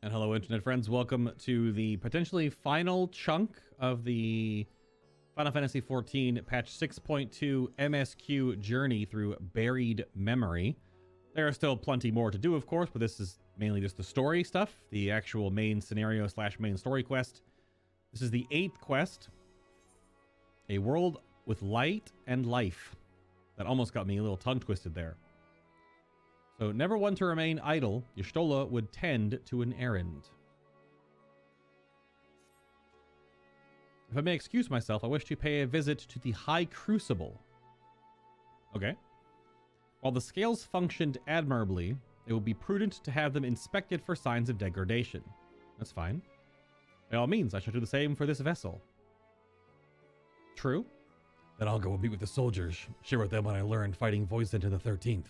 And hello, internet friends. Welcome to the potentially final chunk of the Final Fantasy XIV patch 6.2 MSQ journey through Buried Memory. There are still plenty more to do, of course, but this is mainly just the story stuff, the actual main scenario / main story quest. This is the 8th quest, A World with Light and Life. That almost got me a little tongue twisted there. So, never one to remain idle, Y'shtola would tend to an errand. If I may excuse myself, I wish to pay a visit to the High Crucible. Okay. While the scales functioned admirably, it would be prudent to have them inspected for signs of degradation. That's fine. By all means, I shall do the same for this vessel. True. Then I'll go and meet with the soldiers. Share with them what I learned fighting Voice into the 13th.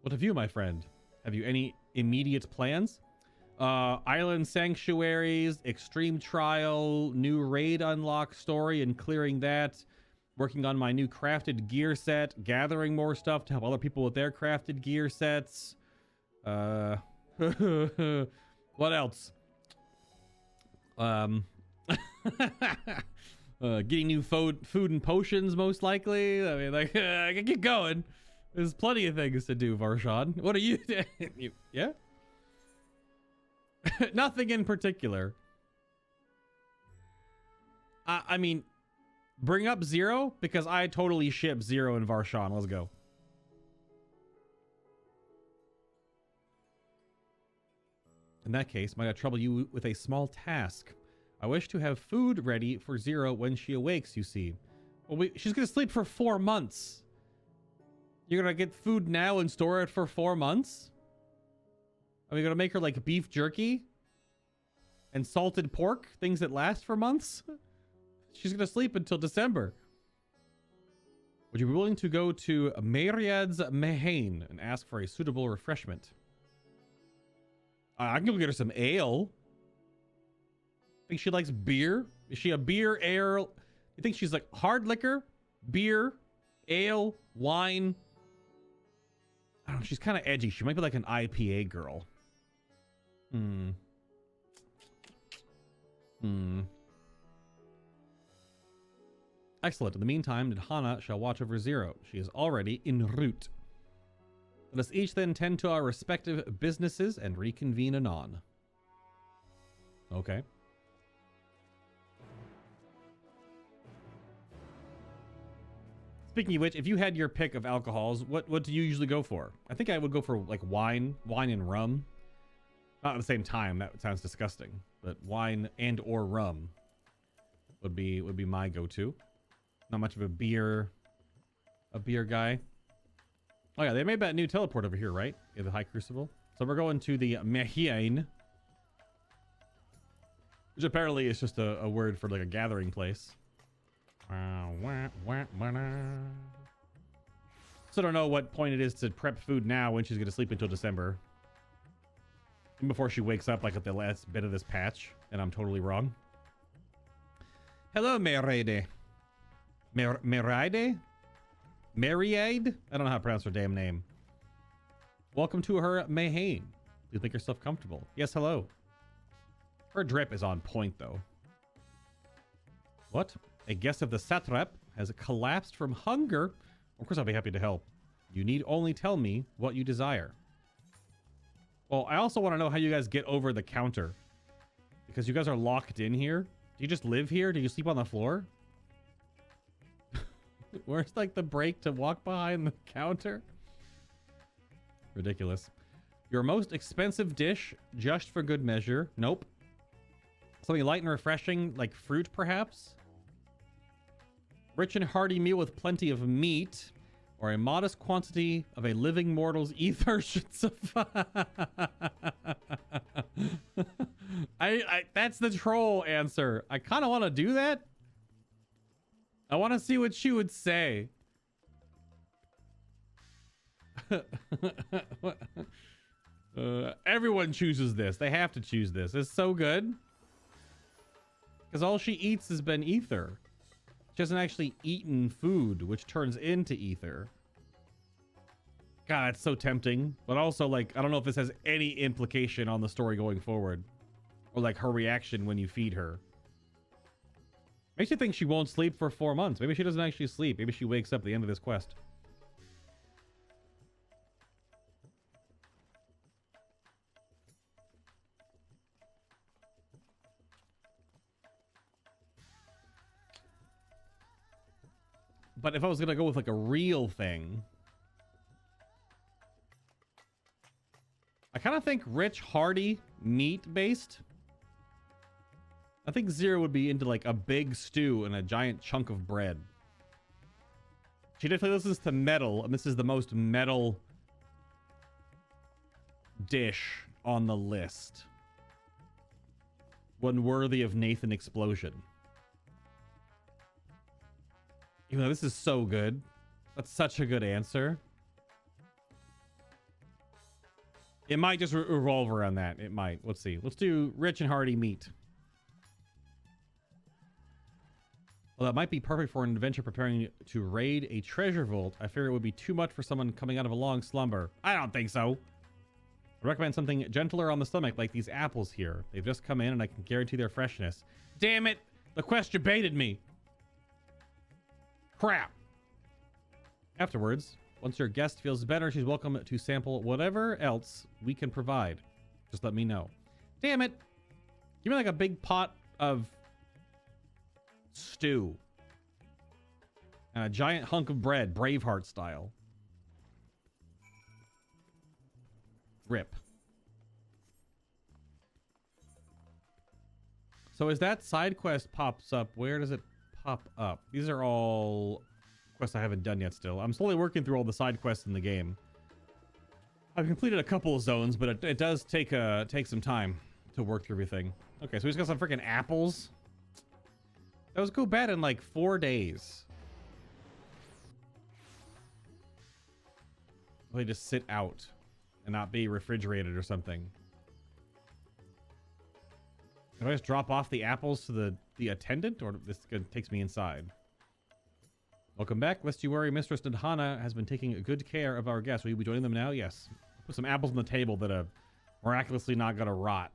What of you, my friend? Have you any immediate plans? Island sanctuaries, extreme trial, new raid unlock story and clearing that. Working on my new crafted gear set, gathering more stuff to help other people with their crafted gear sets. What else? Getting new food and potions, most likely. I mean, like, I can keep going. There's plenty of things to do, Varshan. What are you doing? Yeah? Nothing in particular. I mean, bring up Zero, because I totally ship Zero and Varshan. Let's go. In that case, might I trouble you with a small task? I wish to have food ready for Zero when she awakes, you see. Well, she's going to sleep for 4 months. You're going to get food now and store it for 4 months? Are we going to make her like beef jerky? And salted pork? Things that last for months? She's going to sleep until December. Would you be willing to go to Vineyards and ask for a suitable refreshment? I can go get her some ale. Think she likes beer? Is she a beer, ale? You think she's like hard liquor, beer, ale, wine? I don't know. She's kind of edgy. She might be like an IPA girl. Excellent. In the meantime, Hana shall watch over Zero. She is already en route. Let us each then tend to our respective businesses and reconvene anon. Okay. Speaking of which, if you had your pick of alcohols, what do you usually go for? I think I would go for like wine and rum. Not at the same time. That sounds disgusting. But wine and or rum would be my go-to. Not much of a beer guy. Oh yeah, they made that new teleport over here, right? Yeah, the High Crucible. So we're going to the Mage, which apparently is just a word for like a gathering place. So I don't know what point it is to prep food now when she's going to sleep until December. And before she wakes up like at the last bit of this patch, and I'm totally wrong. Hello, Meride. Meride? Mariade? I don't know how to pronounce her damn name. Welcome to her Mahane. Please make yourself comfortable. Yes, hello. Her drip is on point, though. What? A guest of the satrap has collapsed from hunger. Of course, I'll be happy to help. You need only tell me what you desire. Well, I also want to know how you guys get over the counter. Because you guys are locked in here. Do you just live here? Do you sleep on the floor? Where's like the break to walk behind the counter? Ridiculous. Your most expensive dish, just for good measure. Nope. Something light and refreshing, like fruit perhaps? Rich and hearty meal with plenty of meat, or a modest quantity of a living mortal's ether should suffice. That's the troll answer. I kind of want to do that. I want to see what she would say. Everyone chooses this. They have to choose this. It's so good. Because all she eats has been ether. She hasn't actually eaten food, which turns into ether. God, it's so tempting. But also, like, I don't know if this has any implication on the story going forward. Or, like, her reaction when you feed her. Makes you think she won't sleep for 4 months. Maybe she doesn't actually sleep. Maybe she wakes up at the end of this quest. But if I was going to go with, like, a real thing... I kind of think rich, hearty, meat-based. I think Zero would be into, like, a big stew and a giant chunk of bread. She definitely listens to metal, and this is the most metal dish on the list. One worthy of Nathan Explosion. Even though this is so good. That's such a good answer. It might just revolve around that. It might. Let's see. Let's do rich and hearty meat. Well, that might be perfect for an adventure preparing to raid a treasure vault. I fear it would be too much for someone coming out of a long slumber. I don't think so. I recommend something gentler on the stomach, like these apples here. They've just come in and I can guarantee their freshness. Damn it! The quest baited me! Crap! Afterwards, once your guest feels better, she's welcome to sample whatever else we can provide. Just let me know. Damn it! Give me like a big pot of stew. And a giant hunk of bread, Braveheart style. Rip. So as that side quest pops up, where does it pop up? These are all quests I haven't done yet still. I'm slowly working through all the side quests in the game. I've completed a couple of zones, but it does take some time to work through everything. Okay, so he's got some freaking apples. Those go bad in like 4 days. They just sit out and not be refrigerated or something. Can I just drop off the apples to the attendant, or this takes me inside? Welcome back. Lest you worry, Mistress Nadhana has been taking good care of our guests. Will you be joining them now? Yes. Put some apples on the table that are miraculously not gonna rot.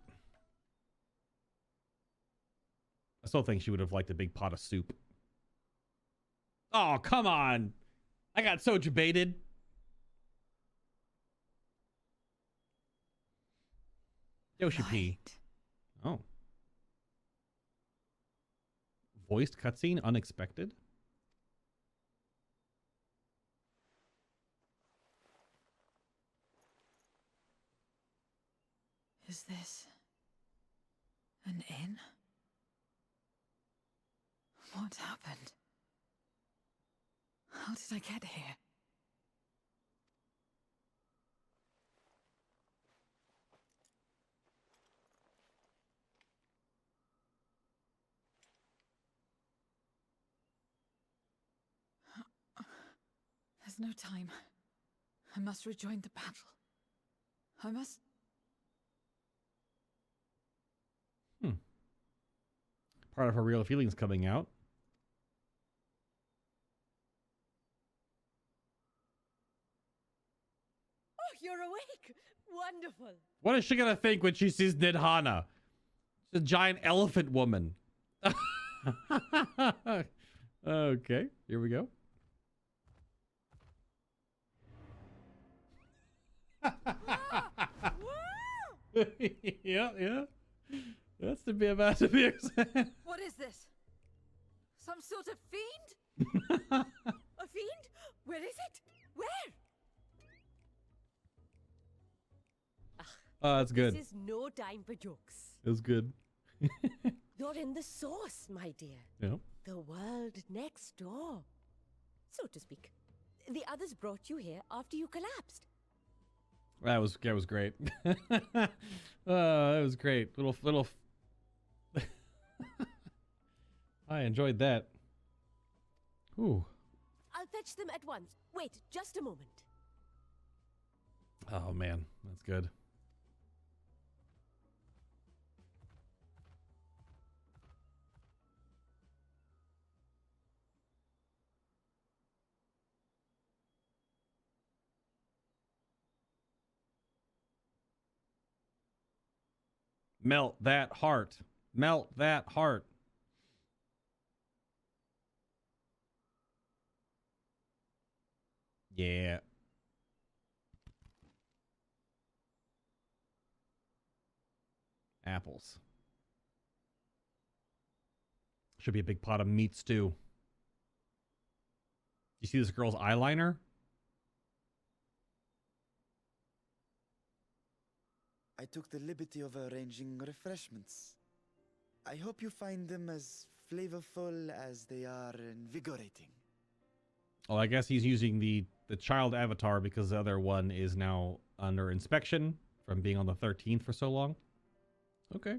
I still think she would have liked a big pot of soup. Oh, come on. I got so debated. Yoshi P. Oh. Voiced cutscene, unexpected. Is this an inn? What happened? How did I get here? There's no time. I must rejoin the battle. I must... Part of her real feelings coming out. Oh, you're awake! Wonderful! What is she gonna think when she sees Nidhana? She's a giant elephant woman. Okay, here we go. Yeah. That's to be about to be. What is this? Some sort of fiend? A fiend? Where is it? Where? That's good. This is no time for jokes. It was good. You're in the source, my dear. Yeah. The world next door, so to speak. The others brought you here after you collapsed. That was great. That was great. Little. I enjoyed that. Ooh. I'll fetch them at once. Wait, just a moment. Oh man, that's good. Melt that heart. Melt that heart. Yeah. Apples. Should be a big pot of meat stew. You see this girl's eyeliner? I took the liberty of arranging refreshments. I hope you find them as flavorful as they are invigorating. Well, I guess he's using the child avatar because the other one is now under inspection from being on the 13th for so long. Okay.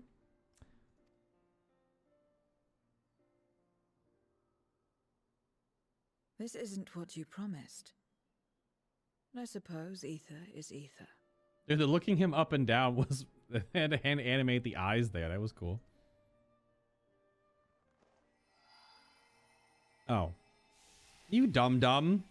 This isn't what you promised. I suppose ether is ether. Dude, the looking him up and down was... They had to hand animate the eyes there. That was cool. Oh. You dum-dum.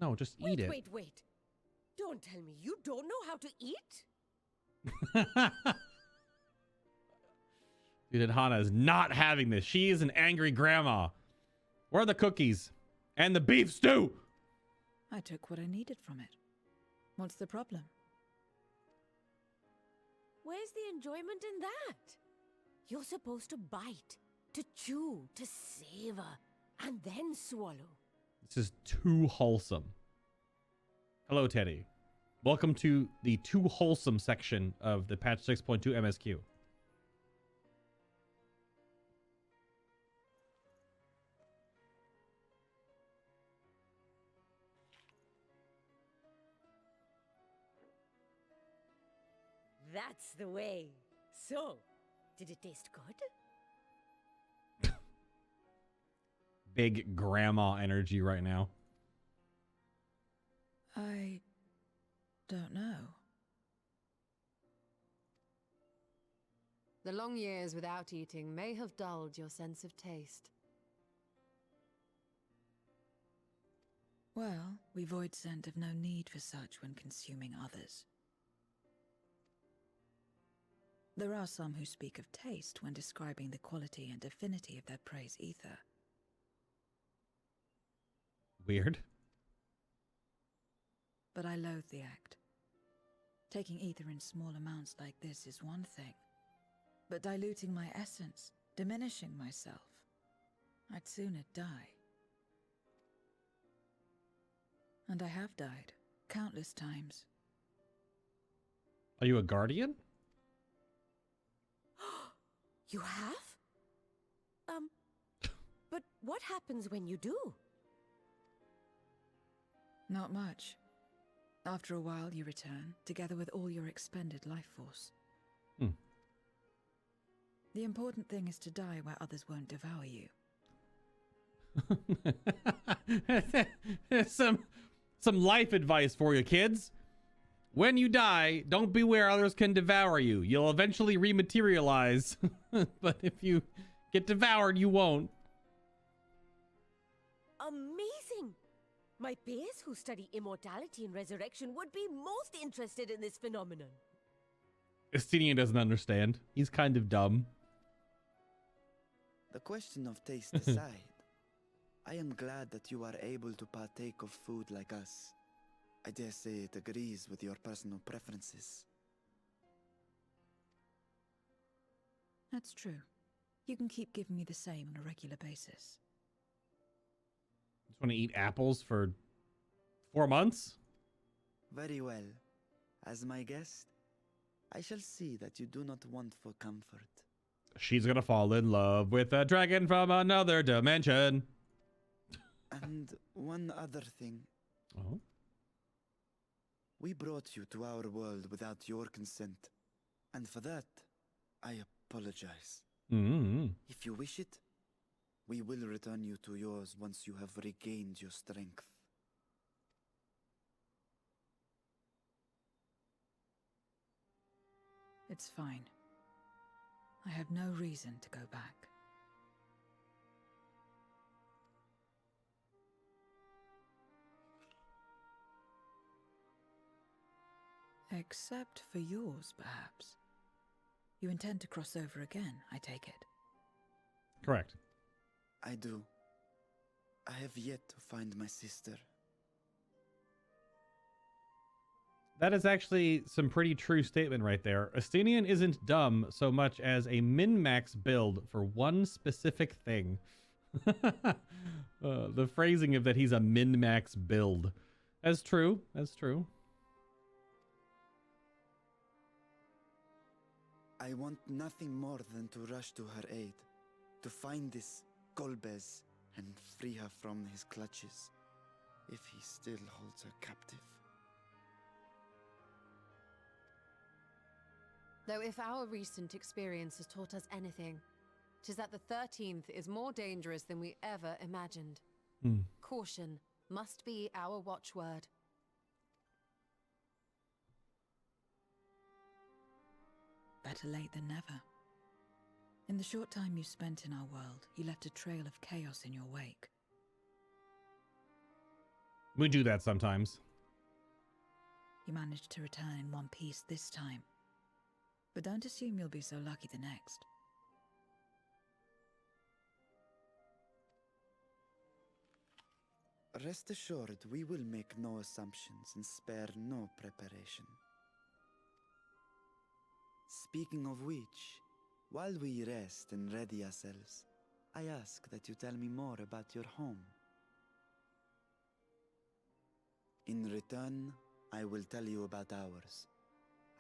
No, just eat it. Wait. Don't tell me you don't know how to eat? Dude, and Hana is not having this. She is an angry grandma. Where are the cookies? And the beef stew? I took what I needed from it. What's the problem? Where's the enjoyment in that? You're supposed to bite, to chew, to savor, and then swallow. This is too wholesome. Hello, Teddy. Welcome to the too wholesome section of the patch 6.2 MSQ. That's the way. So, did it taste good? Big grandma energy right now. I don't know. The long years without eating may have dulled your sense of taste. Well, we void scent have no need for such when consuming others. There are some who speak of taste when describing the quality and affinity of their prey's ether. Weird. But I loathe the act. Taking ether in small amounts like this is one thing, but diluting my essence, diminishing myself, I'd sooner die. And I have died, countless times. Are you a guardian? You have? But what happens when you do? Not much. After a while, you return, together with all your expended life force. The important thing is to die where others won't devour you. Some life advice for you, kids. When you die, don't be where others can devour you. You'll eventually rematerialize. But if you get devoured, you won't. Amazing! My peers who study immortality and resurrection would be most interested in this phenomenon. Estinian doesn't understand. He's kind of dumb. The question of taste aside, I am glad that you are able to partake of food like us. I dare say it agrees with your personal preferences. That's true. You can keep giving me the same on a regular basis. Just want to eat apples for 4 months? Very well. As my guest, I shall see that you do not want for comfort. She's gonna fall in love with a dragon from another dimension. And one other thing. Oh? We brought you to our world without your consent. And for that, I apologize. Mm-hmm. If you wish it, we will return you to yours once you have regained your strength. It's fine. I have no reason to go back. Except for yours, perhaps. You intend to cross over again, I take it. Correct. I do. I have yet to find my sister. That is actually some pretty true statement right there. Estinian isn't dumb so much as a min-max build for one specific thing. The phrasing of that he's a min-max build. That's true. That's true. I want nothing more than to rush to her aid, to find this Golbez and free her from his clutches, if he still holds her captive. Though if our recent experience has taught us anything, 'tis that the 13th is more dangerous than we ever imagined. Caution must be our watchword. Better late than never. In the short time you spent in our world, you left a trail of chaos in your wake. We do that sometimes. You managed to return in one piece this time. But don't assume you'll be so lucky the next. Rest assured, we will make no assumptions and spare no preparation. Speaking of which, while we rest and ready ourselves, I ask that you tell me more about your home. In return, I will tell you about ours.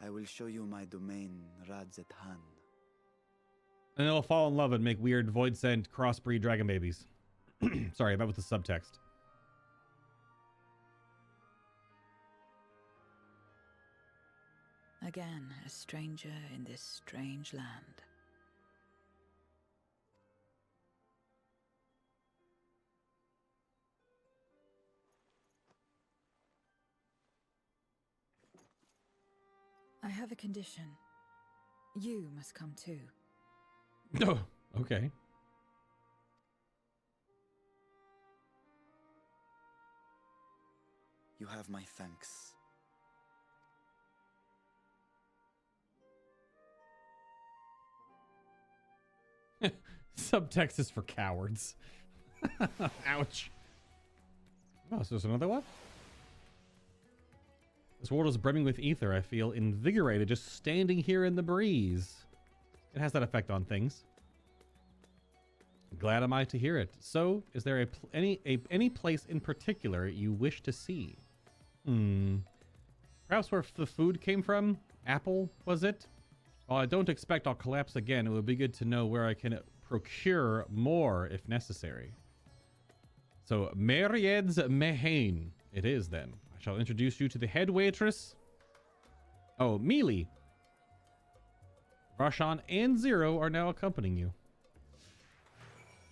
I will show you my domain, Radzatan. And they'll fall in love and make weird void sent crossbreed dragon babies. Sorry, about with the subtext. Again, a stranger in this strange land. I have a condition. You must come too. Oh, okay. You have my thanks. Subtext is for cowards. Ouch. Oh, so there's another one? This world is brimming with ether. I feel invigorated just standing here in the breeze. It has that effect on things. Glad am I to hear it. So, is there any place in particular you wish to see? Perhaps where the food came from? Apple, was it? While I don't expect I'll collapse again, it would be good to know where I can procure more if necessary. So, Vineyards Mehane. It is then. I shall introduce you to the head waitress. Oh, Mealy. Roshan and Zero are now accompanying you.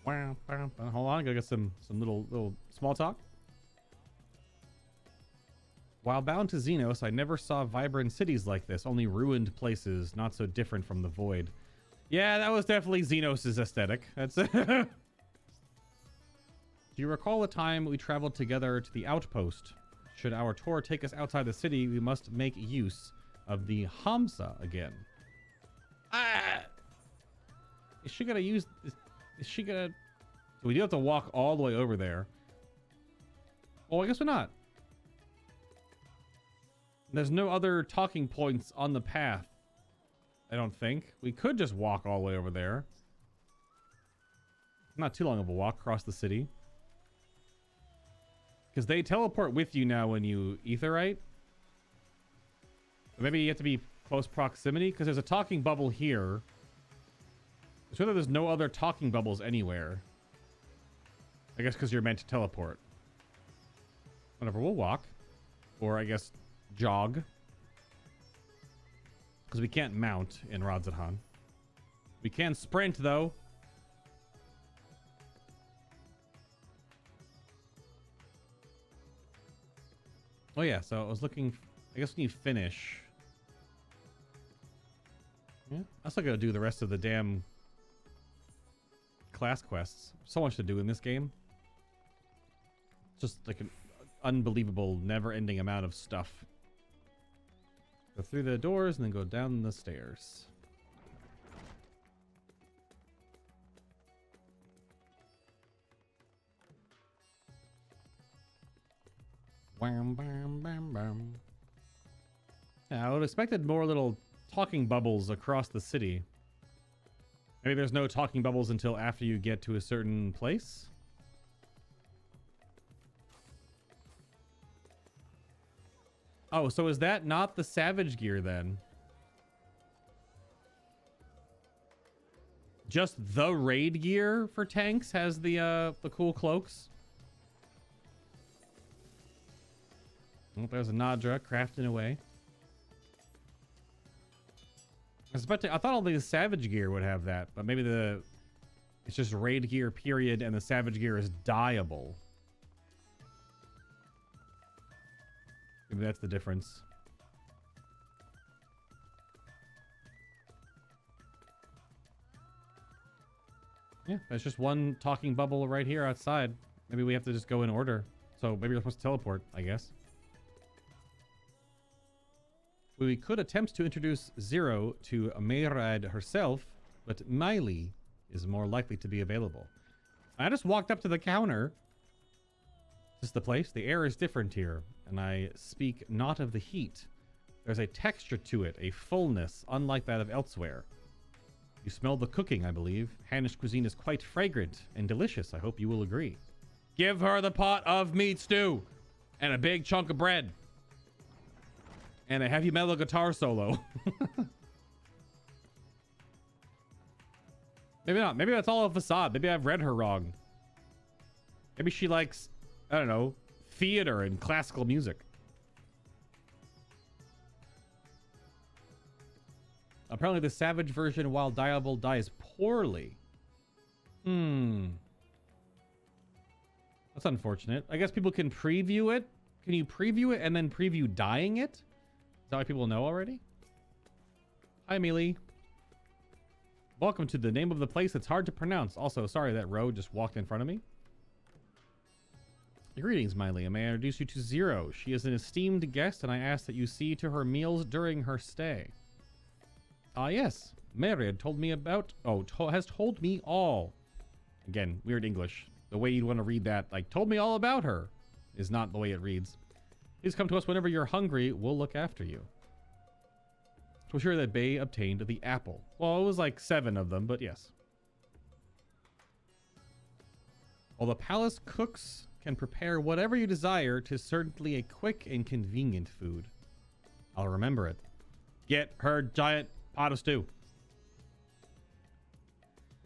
Wow. Hold on, I gotta get some little small talk. While bound to Xenos, I never saw vibrant cities like this, only ruined places, not so different from the void. Yeah, that was definitely Xenos' aesthetic. That's Do you recall the time we traveled together to the outpost? Should our tour take us outside the city, we must make use of the Hamsa again. Is she gonna use... Is she gonna... So we do have to walk all the way over there. Oh, I guess we're not. There's no other talking points on the path, I don't think. We could just walk all the way over there. Not too long of a walk across the city. Because they teleport with you now when you etherite. Maybe you have to be close proximity, because there's a talking bubble here. It's whether there's no other talking bubbles anywhere. I guess because you're meant to teleport. Whatever, we'll walk. Or I guess jog. Because we can't mount in Radzatan. We can sprint though. Oh yeah, so I was looking... I guess when you finish... Yeah, I still gotta do the rest of the damn class quests. So much to do in this game. Just like an unbelievable, never-ending amount of stuff. Go through the doors and then go down the stairs. Wham, bam, bam, bam. Yeah, I would have expected more little talking bubbles across the city. Maybe there's no talking bubbles until after you get to a certain place. Oh, so is that not the Savage gear then? Just the raid gear for tanks has the cool cloaks. Oh, there's a Nadra crafting away. I thought all the Savage gear would have that, but maybe it's just raid gear period and the Savage gear is dyeable. Maybe that's the difference. Yeah, there's just one talking bubble right here outside. Maybe we have to just go in order. So maybe we're supposed to teleport, I guess. We could attempt to introduce Zero to Mayrad herself, but Miley is more likely to be available. I just walked up to the counter. Is this the place? The air is different here, and I speak not of the heat. There's a texture to it, a fullness, unlike that of elsewhere. You smell the cooking, I believe. Hannish cuisine is quite fragrant and delicious. I hope you will agree. Give her the pot of meat stew and a big chunk of bread. And a heavy metal guitar solo. Maybe not. Maybe that's all a facade. Maybe I've read her wrong. Maybe she likes, I don't know, theater and classical music. Apparently the Savage version, while dyeable, dies poorly. That's unfortunate. I guess people can preview it. Can you preview it and then preview dyeing it? Is that why people know already? Hi, Mealy. Welcome to the name of the place that's hard to pronounce. Also, sorry that road just walked in front of me. Greetings, Miley. May I introduce you to Zero? She is an esteemed guest, and I ask that you see to her meals during her stay. Ah, yes. Myriad told me about... has told me all. Again, weird English. The way you'd want to read that, like, told me all about her, is not the way it reads. Please come to us whenever you're hungry. We'll look after you. To assure that Bay obtained the apple. Well, it was like 7 of them, but yes. While the palace cooks can prepare whatever you desire, 'tis certainly a quick and convenient food. I'll remember it. Get her giant pot of stew.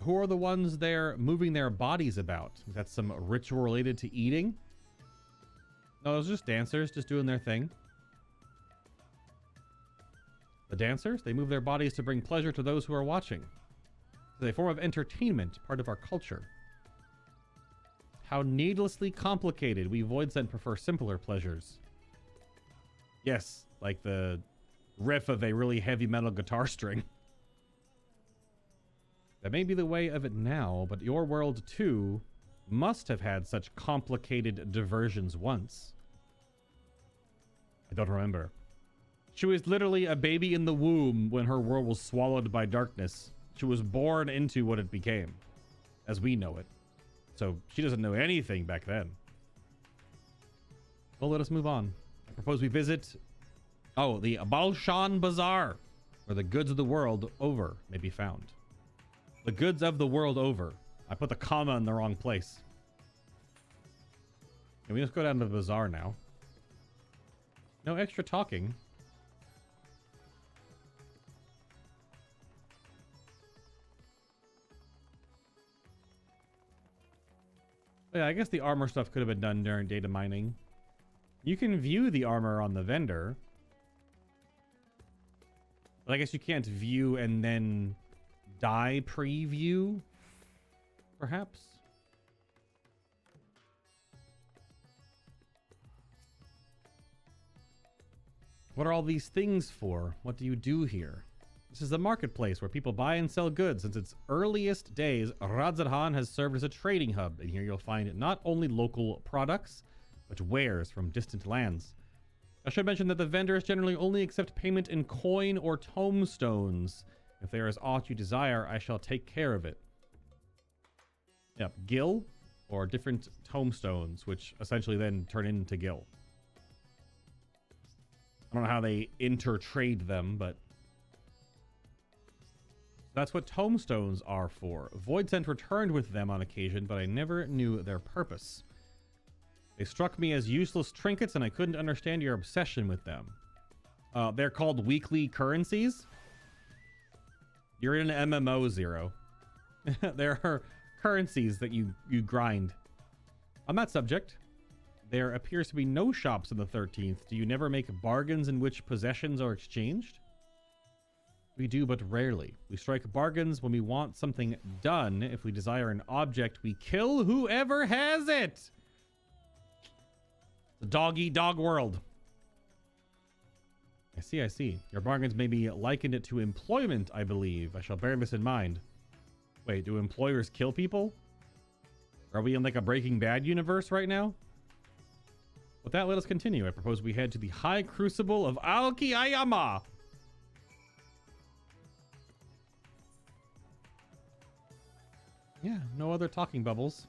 Who are the ones there moving their bodies about? That's some ritual related to eating? No, those are just dancers, just doing their thing. The dancers, they move their bodies to bring pleasure to those who are watching. It's a form of entertainment, part of our culture. How needlessly complicated. We voids then prefer simpler pleasures. Yes, like the riff of a really heavy metal guitar string. That may be the way of it now, but your world too must have had such complicated diversions once. I don't remember. She was literally a baby in the womb when her world was swallowed by darkness. She was born into what it became, as we know it. So she doesn't know anything back then. Well, let us move on. I propose we visit, the Balshan Bazaar, where the goods of the world over may be found. The goods of the world over. I put the comma in the wrong place. Can we just go down to the bazaar now? No extra talking. Yeah, I guess the armor stuff could have been done during data mining. You can view the armor on the vendor. But I guess you can't view and then dye preview, perhaps? What are all these things for? What do you do here? This is a marketplace where people buy and sell goods. Since its earliest days, Radzatan has served as a trading hub, and here you'll find not only local products, but wares from distant lands. I should mention that the vendors generally only accept payment in coin or tomestones. If there is aught you desire, I shall take care of it. Yep, gil or different tomestones, which essentially then turn into gil. I don't know how they intertrade them, but that's what tomestones are for. Voidsent returned with them on occasion, but I never knew their purpose. They struck me as useless trinkets, and I couldn't understand your obsession with them. They're called weekly currencies. You're in an MMO, Zero. There are currencies that you grind. On that subject, there appears to be no shops on the 13th. Do you never make bargains in which possessions are exchanged? We do, but rarely. We strike bargains when we want something done. If we desire an object, we kill whoever has it. The dog-eat-dog world. I see, I see. Your bargains may be likened to employment, I believe. I shall bear this in mind. Wait, do employers kill people? Are we in like a Breaking Bad universe right now? With that, let us continue. I propose we head to the High Crucible of Aokiyama. Yeah, no other talking bubbles.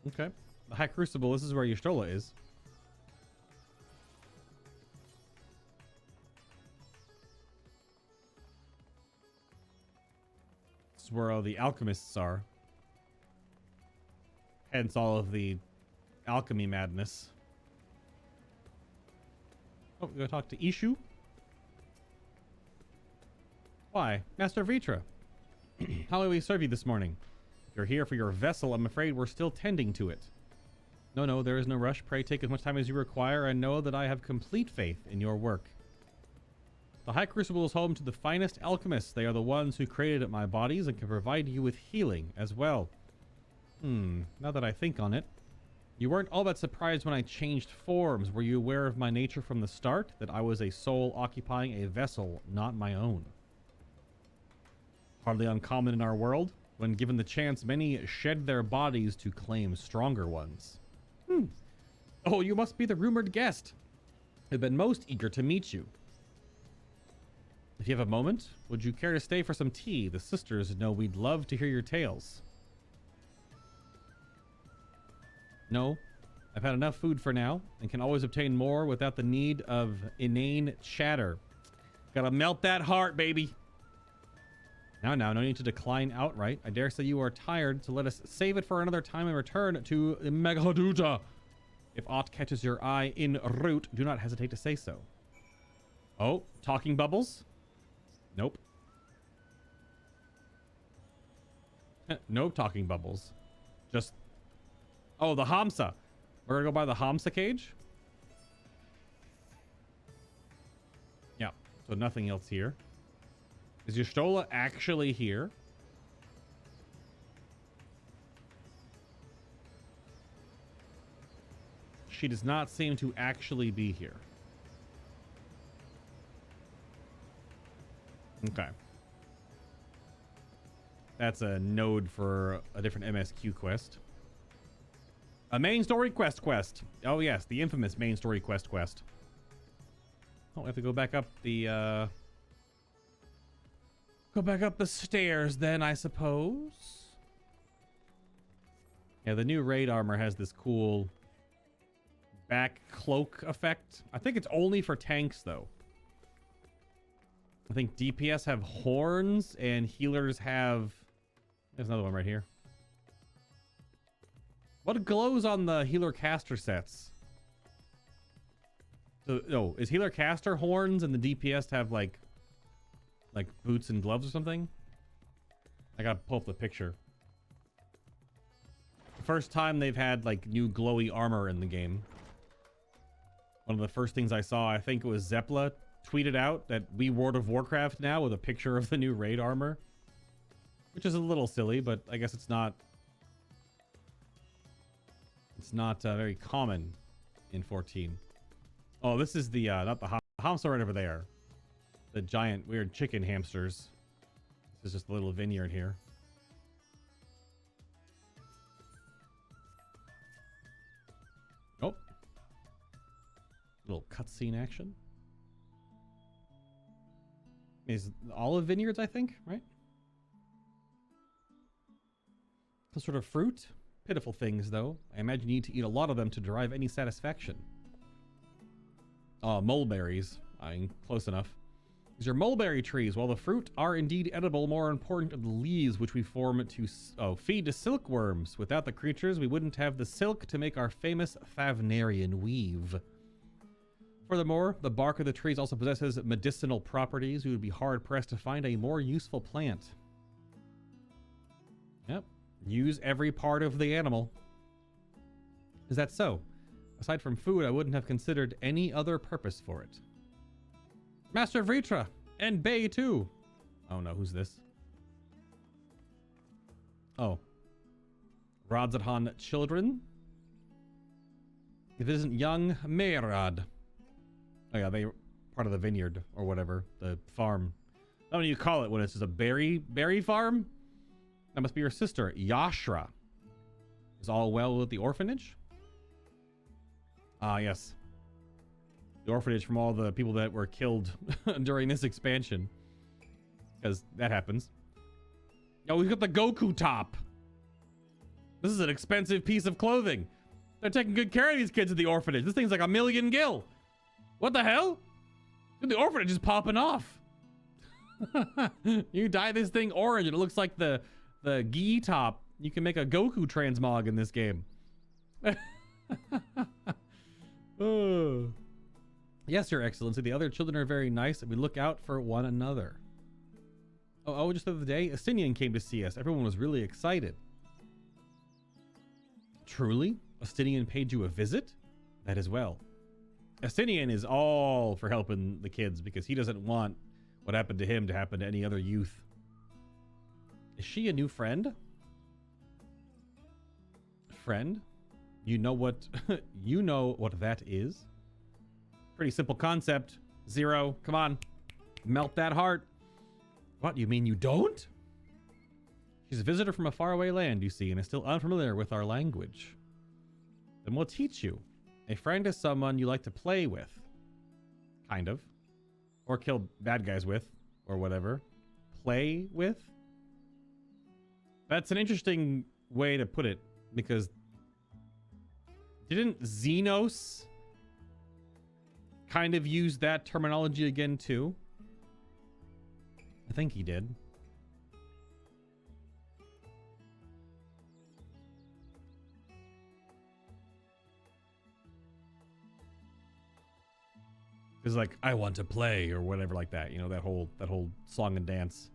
Okay. The High Crucible, this is where Y'shtola is. This is where all the alchemists are. Hence all of the alchemy madness. Oh, we gotta talk to Ishu. Why? Master Vitra. How may we serve you this morning? You're here for your vessel. I'm afraid we're still tending to it. No, there is no rush. Pray take as much time as you require and know that I have complete faith in your work. The High Crucible is home to the finest alchemists. They are the ones who created my bodies and can provide you with healing as well. Now that I think on it, you weren't all that surprised when I changed forms. Were you aware of my nature from the start? That I was a soul occupying a vessel, not my own. Hardly uncommon in our world. When given the chance, many shed their bodies to claim stronger ones. Oh, you must be the rumored guest. I've been most eager to meet you. If you have a moment, would you care to stay for some tea? The sisters know we'd love to hear your tales. No, I've had enough food for now and can always obtain more without the need of inane chatter. Gotta melt that heart, baby. Now, no need to decline outright. I dare say you are tired, so let us save it for another time and return to Meghaduta. If aught catches your eye en route, do not hesitate to say so. Oh, talking bubbles? Nope. No talking bubbles. Just... Oh, the Hamsa. We're gonna go by the Hamsa cage? Yeah, so nothing else here. Is Y'shtola actually here? She does not seem to actually be here. Okay. That's a node for a different MSQ quest. A main story quest. Oh yes, the infamous main story quest. Oh, we have to go back up the stairs then, I suppose. Yeah, the new raid armor has this cool back cloak effect. I think it's only for tanks though. I think DPS have horns and healers have... There's another one right here. What glows on the healer caster sets? So, no, is healer caster horns and the DPS have like boots and gloves or something? I gotta pull up the picture. The first time they've had like new glowy armor in the game. One of the first things I saw, I think it was Zepla, tweeted out that we World of Warcraft now with a picture of the new raid armor. Which is a little silly, but I guess it's not very common in 14. Oh, this is the not the Hamsa right over there. The giant weird chicken hamsters. This is just a little vineyard here. Little cutscene action. Is olive vineyards, I think, right? Some sort of fruit. Pitiful things, though. I imagine you need to eat a lot of them to derive any satisfaction. Mulberries. I mean, close enough. These are mulberry trees. While the fruit are indeed edible, more important are the leaves, which we form to feed to silkworms. Without the creatures, we wouldn't have the silk to make our famous Favnarian weave. Furthermore, the bark of the trees also possesses medicinal properties. We would be hard-pressed to find a more useful plant. Yep. Use every part of the animal. Is that so? Aside from food, I wouldn't have considered any other purpose for it. Master Vritra! And Bay, too! Oh no, who's this? Oh. Radzatan children? If it isn't young Mayrad. Oh yeah, they part of the vineyard, or whatever. The farm. I don't know what you call it when it's just a berry farm? That must be your sister, Yashra. Is all well with the orphanage? Ah, yes. The orphanage from all the people that were killed during this expansion. Because that happens. Oh, we've got the Goku top. This is an expensive piece of clothing. They're taking good care of these kids at the orphanage. This thing's like 1,000,000 gil. What the hell? Dude, the orphanage is popping off. You dye this thing orange and it looks like the gi top. You can make a Goku transmog in this game. Oh. Yes, Your Excellency. The other children are very nice and we look out for one another. Oh, just the other day, Astinian came to see us. Everyone was really excited. Truly? Astinian paid you a visit? That as well. Astinian is all for helping the kids because he doesn't want what happened to him to happen to any other youth. Is she a new friend? Friend? You know what you know what that is? Pretty simple concept. Zero. Come on. Melt that heart. What, you mean you don't? She's a visitor from a faraway land, you see, and is still unfamiliar with our language. Then we'll teach you. A friend is someone you like to play with. Kind of. Or kill bad guys with. Or whatever. Play with? That's an interesting way to put it. Because didn't Xenos kind of use that terminology again too? I think he did. It's like, I want to play or whatever like that, you know, that whole song and dance.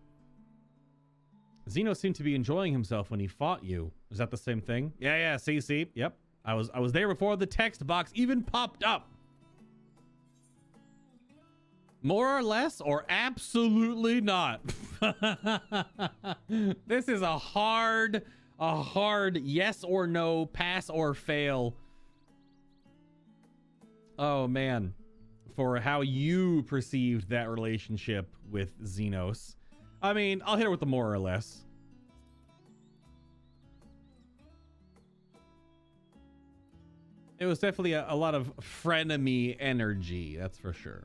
Xeno seemed to be enjoying himself when he fought you. Is that the same thing? Yeah, see, yep. I was there before the text box even popped up. More or less, or absolutely not. This is a hard yes or no, pass or fail. Oh man, for how you perceived that relationship with Xenos. I mean, I'll hit her with the more or less. It was definitely a lot of frenemy energy, that's for sure.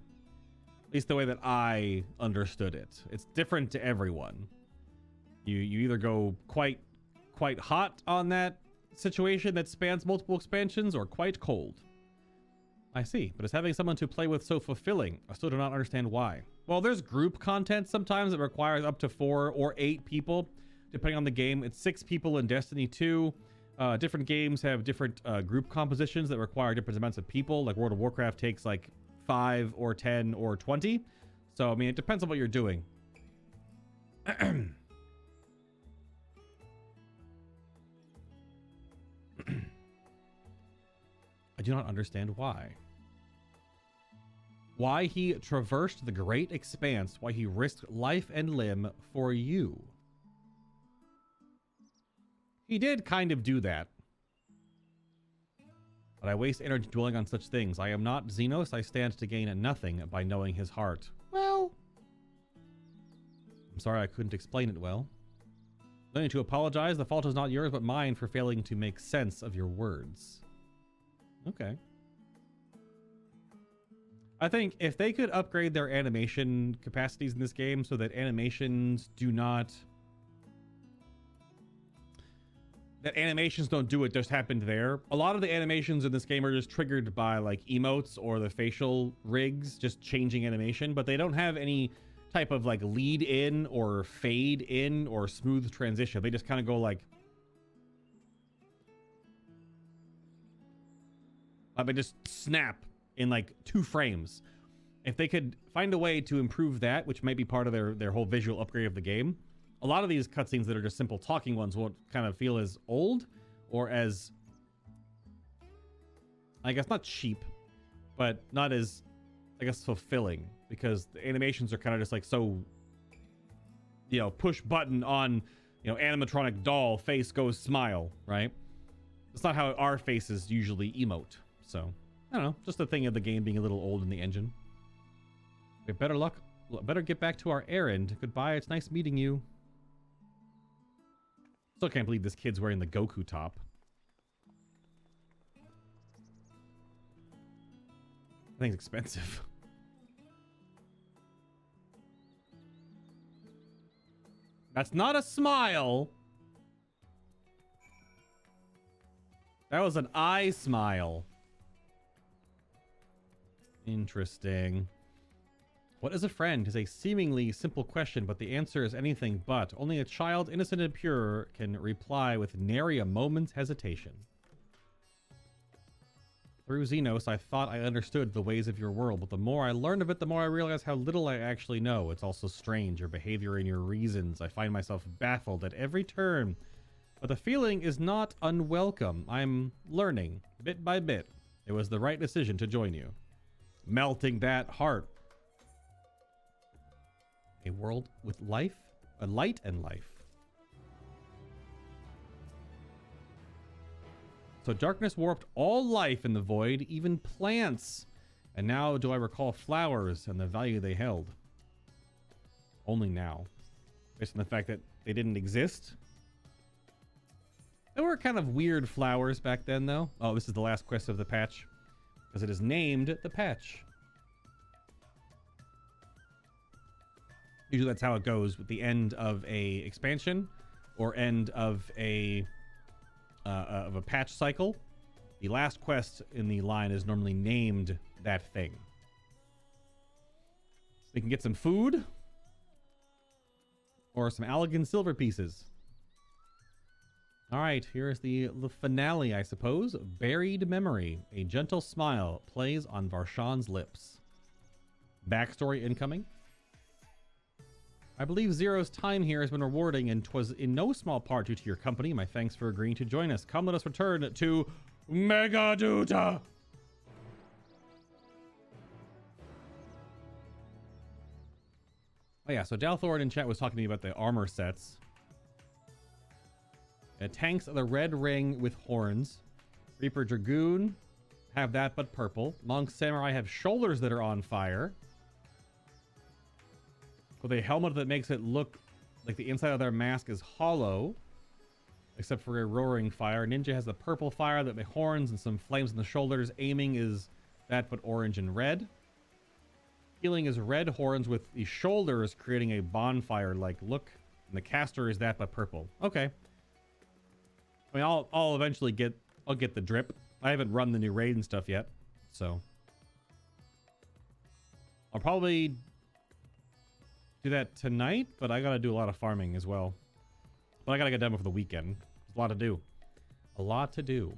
At least the way that I understood it. It's different to everyone. You either go quite hot on that situation that spans multiple expansions, or quite cold. I see, but is having someone to play with so fulfilling? I still do not understand why. Well, there's group content sometimes that requires up to 4 or 8 people, depending on the game. It's 6 people in Destiny 2. Different games have different group compositions that require different amounts of people. Like World of Warcraft takes like 5 or 10 or 20. So, I mean, it depends on what you're doing. I do not understand why. Why he traversed the great expanse, why he risked life and limb for you. He did kind of do that. But I waste energy dwelling on such things. I am not Xenos. I stand to gain nothing by knowing his heart. Well, I'm sorry I couldn't explain it well. No need to apologize. The fault is not yours, but mine for failing to make sense of your words. Okay. I think if they could upgrade their animation capacities in this game so that animations do not... that animations don't do what just happened there. A lot of the animations in this game are just triggered by like emotes or the facial rigs just changing animation, but they don't have any type of like lead in or fade in or smooth transition. They just kind of go like... they just snap in like 2 frames. If they could find a way to improve that, which might be part of their whole visual upgrade of the game, a lot of these cutscenes that are just simple talking ones won't kind of feel as old or as, I guess, not cheap, but not as, I guess, fulfilling, because the animations are kind of just like so, you know, push button on, you know, animatronic doll face goes smile, right? That's not how our faces usually emote. So, I don't know, just a thing of the game being a little old in the engine. We have better luck. Better get back to our errand. Goodbye, it's nice meeting you. Still can't believe this kid's wearing the Goku top. I think it's expensive. That's not a smile. That was an eye smile. Interesting. What is a friend is a seemingly simple question, but the answer is anything but. Only a child, innocent and pure, can reply with nary a moment's hesitation. Through Xenos, I thought I understood the ways of your world, but the more I learned of it, the more I realize how little I actually know. It's also strange, your behavior and your reasons. I find myself baffled at every turn, but the feeling is not unwelcome. I'm learning, bit by bit. It was the right decision to join you. Melting that heart. A world with life, a light and life. So darkness warped all life in the void, even plants. And now do I recall flowers and the value they held. Only now. Based on the fact that they didn't exist. There were kind of weird flowers back then, though. Oh, this is the last quest of the patch, because it is named the patch. Usually that's how it goes with the end of a expansion or end of a patch cycle. The last quest in the line is normally named that thing. We can get some food or some Allegan silver pieces. All right, here's the finale, I suppose. Buried Memory. A gentle smile plays on Varshan's lips. Backstory incoming. I believe Zero's time here has been rewarding, and 'twas in no small part due to your company. My thanks for agreeing to join us. Come, let us return to Megaduta. Oh yeah, so Dalthorn in chat was talking to me about the armor sets. Tanks of the red ring with horns. Reaper Dragoon have that but purple. Monk Samurai have shoulders that are on fire. With a helmet that makes it look like the inside of their mask is hollow, except for a roaring fire. Ninja has the purple fire that the horns and some flames in the shoulders. Aiming is that but orange and red. Healing is red horns with the shoulders creating a bonfire-like look. And the caster is that but purple. Okay. I mean, I'll eventually I'll get the drip. I haven't run the new raid and stuff yet, so I'll probably do that tonight, but I gotta do a lot of farming as well. But I gotta get done before the weekend. There's a lot to do. A lot to do.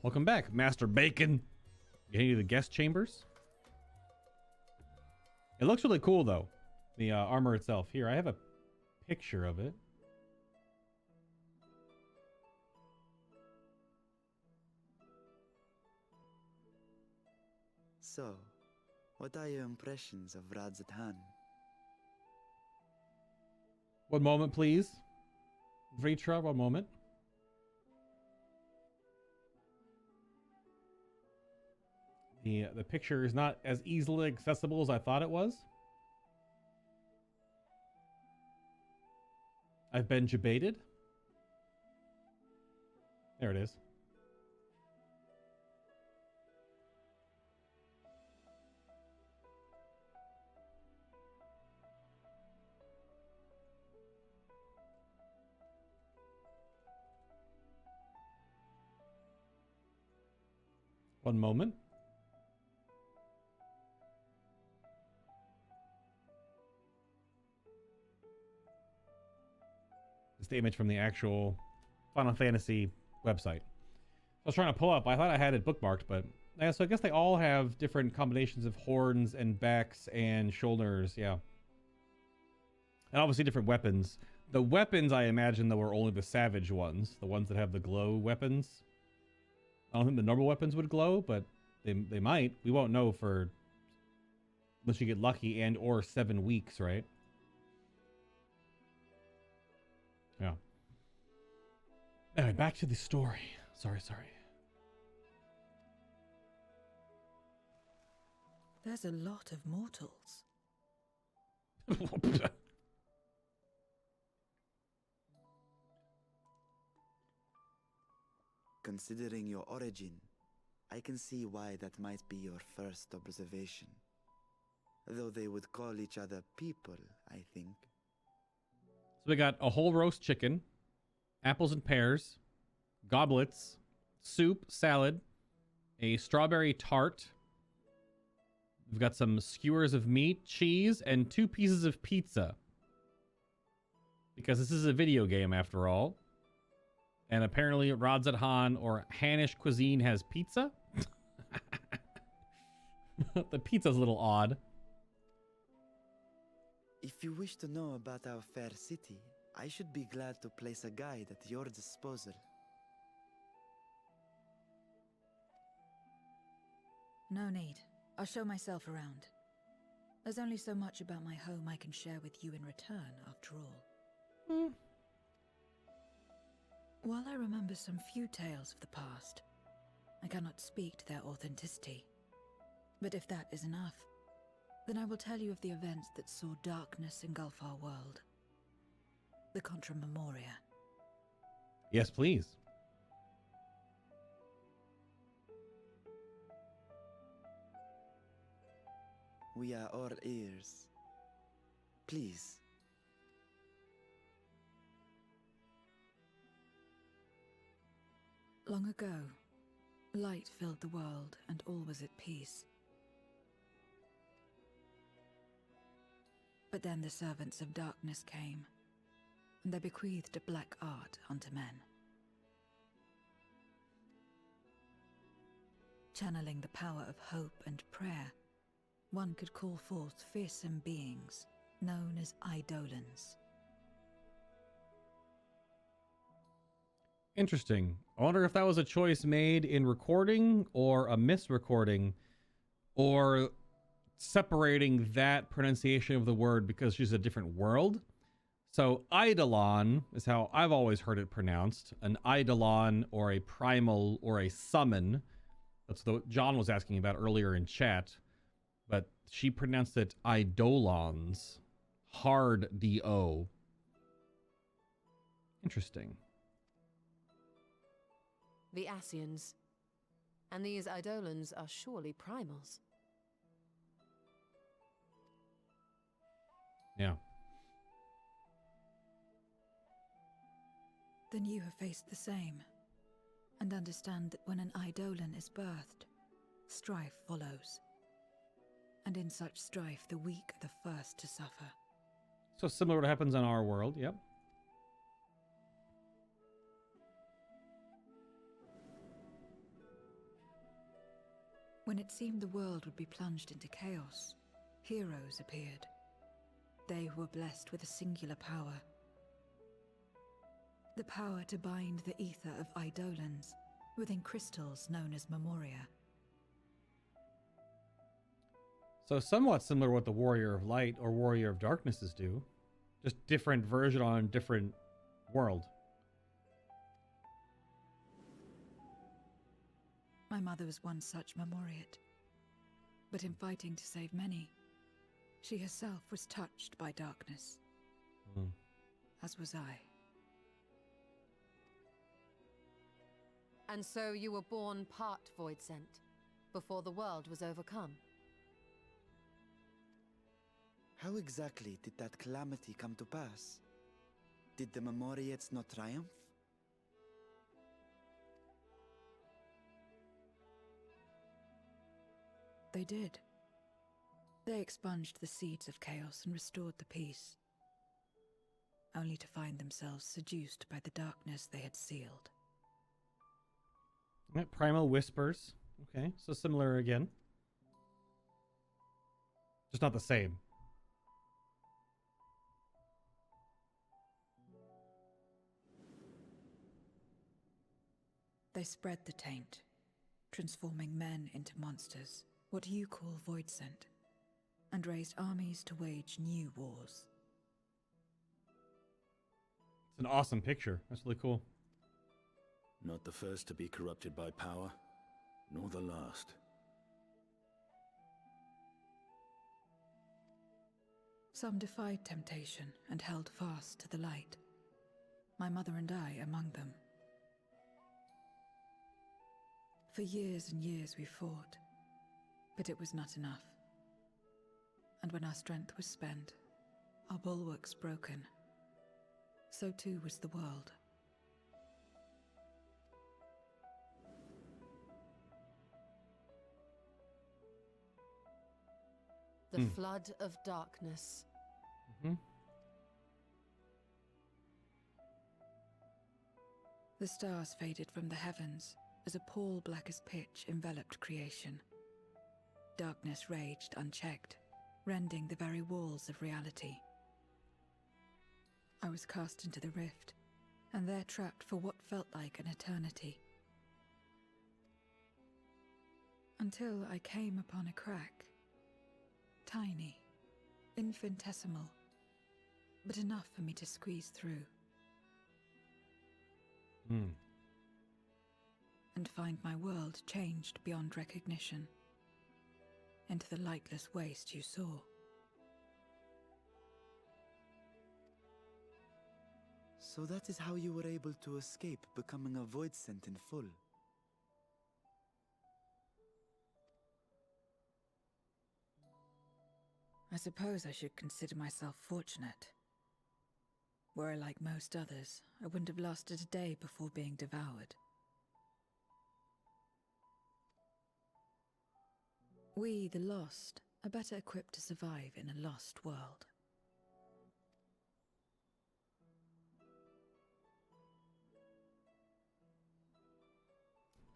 Welcome back, Master Bacon. Getting to the guest chambers. It looks really cool, though. The armor itself. Here, I have a picture of it. So, what are your impressions of Radzatan? One moment, please. Vritra, one moment. The picture is not as easily accessible as I thought it was. I've been debated. There it is. One moment. It's the image from the actual Final Fantasy website. I was trying to pull up. I thought I had it bookmarked, but yeah, so I guess they all have different combinations of horns and backs and shoulders. Yeah. And obviously different weapons. The weapons, I imagine, though, are only the savage ones. The ones that have the glow weapons. I don't think the normal weapons would glow, but they might. We won't know for... unless you get lucky and or 7 weeks, right? Yeah. Anyway, back to the story. Sorry. There's a lot of mortals. Considering your origin, I can see why that might be your first observation. Though they would call each other people, I think. So we got a whole roast chicken, apples and pears, goblets, soup, salad, a strawberry tart. We've got some skewers of meat, cheese, and 2 pieces of pizza. Because this is a video game, after all. And apparently Radzatan or Hannish cuisine has pizza? The pizza's a little odd. If you wish to know about our fair city, I should be glad to place a guide at your disposal. No need. I'll show myself around. There's only so much about my home I can share with you in return, after all. While I remember some few tales of the past, I cannot speak to their authenticity. But if that is enough, then I will tell you of the events that saw darkness engulf our world. The Contra Memoria. Yes, please. We are all ears. Please. Long ago, light filled the world and all was at peace. But then the servants of darkness came, and they bequeathed a black art unto men. Channeling the power of hope and prayer, one could call forth fearsome beings known as Idolans. Interesting. I wonder if that was a choice made in recording or a misrecording or separating that pronunciation of the word because she's a different world. So Eidolon is how I've always heard it pronounced. An Eidolon or a primal or a summon. That's what John was asking about earlier in chat. But she pronounced it Eidolons. Hard D-O. Interesting. The Ascians. And these Idolans are surely primals. Yeah. Then you have faced the same, and understand that when an Eidolon is birthed, strife follows. And in such strife, the weak are the first to suffer. So similar to what happens in our world, yep. When it seemed the world would be plunged into chaos, heroes appeared. They who were blessed with a singular power. The power to bind the ether of Idolans within crystals known as Memoria. So somewhat similar to what the Warrior of Light or Warrior of Darknesses do. Just different version on a different world. My mother was one such Memoriate. But in fighting to save many, she herself was touched by darkness. As was I. And so you were born part Void Sent, before the world was overcome. How exactly did that calamity come to pass? Did the Memoriates not triumph? they did. They expunged the seeds of chaos and restored the peace, only to find themselves seduced by the darkness they had sealed. Primal Whispers. Okay, so similar again. Just not the same. They spread the taint, transforming men into monsters, what you call void scent, and raised armies to wage new wars. It's an awesome picture. That's really cool. Not the first to be corrupted by power, nor the last. Some defied temptation and held fast to the light. My mother and I among them. For years and years we fought, but it was not enough. And when our strength was spent, our bulwarks broken, so too was the world. The flood of darkness. The stars faded from the heavens as a pall black as pitch enveloped creation. Darkness raged unchecked, rending the very walls of reality. I was cast into the rift, and there trapped for what felt like an eternity. Until I came upon a crack. Tiny, infinitesimal, but enough for me to squeeze through. And find my world changed beyond recognition, into the lightless waste you saw. So that is how you were able to escape becoming a void scent in full. I suppose I should consider myself fortunate. Were I like most others, I wouldn't have lasted a day before being devoured. We, the lost, are better equipped to survive in a lost world.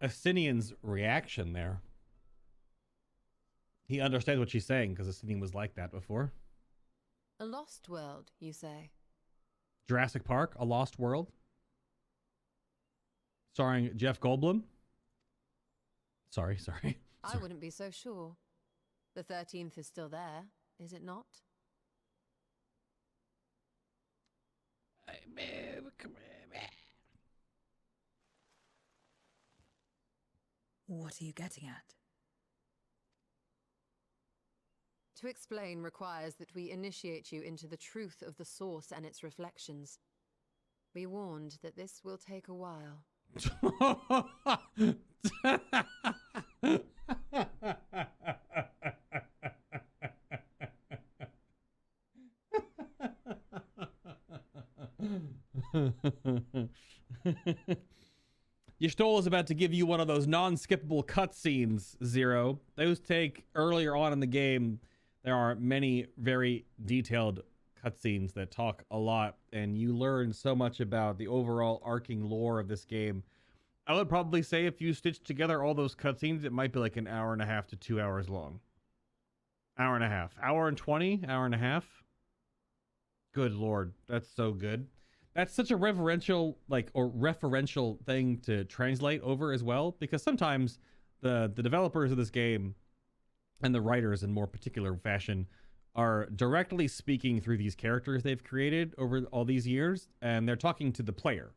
Astinian's reaction there. He understands what she's saying because Astinian was like that before. A lost world, you say? Jurassic Park, A Lost World. Starring Jeff Goldblum. Sorry. I wouldn't be so sure. The 13th is still there, is it not? What are you getting at? To explain requires that we initiate you into the truth of the source and its reflections. Be warned that this will take a while. Y'shtol is about to give you one of those non-skippable cutscenes, Zero. Those take earlier on in the game. There are many very detailed cutscenes that talk a lot, and you learn so much about the overall arcing lore of this game. I would probably say if you stitch together all those cutscenes, it might be like an hour and a half to 2 hours long. Hour and a half. Hour and 20? Hour and a half? Good Lord. That's so good. That's such a referential thing to translate over as well, because sometimes the developers of this game and the writers in more particular fashion are directly speaking through these characters they've created over all these years, and they're talking to the player.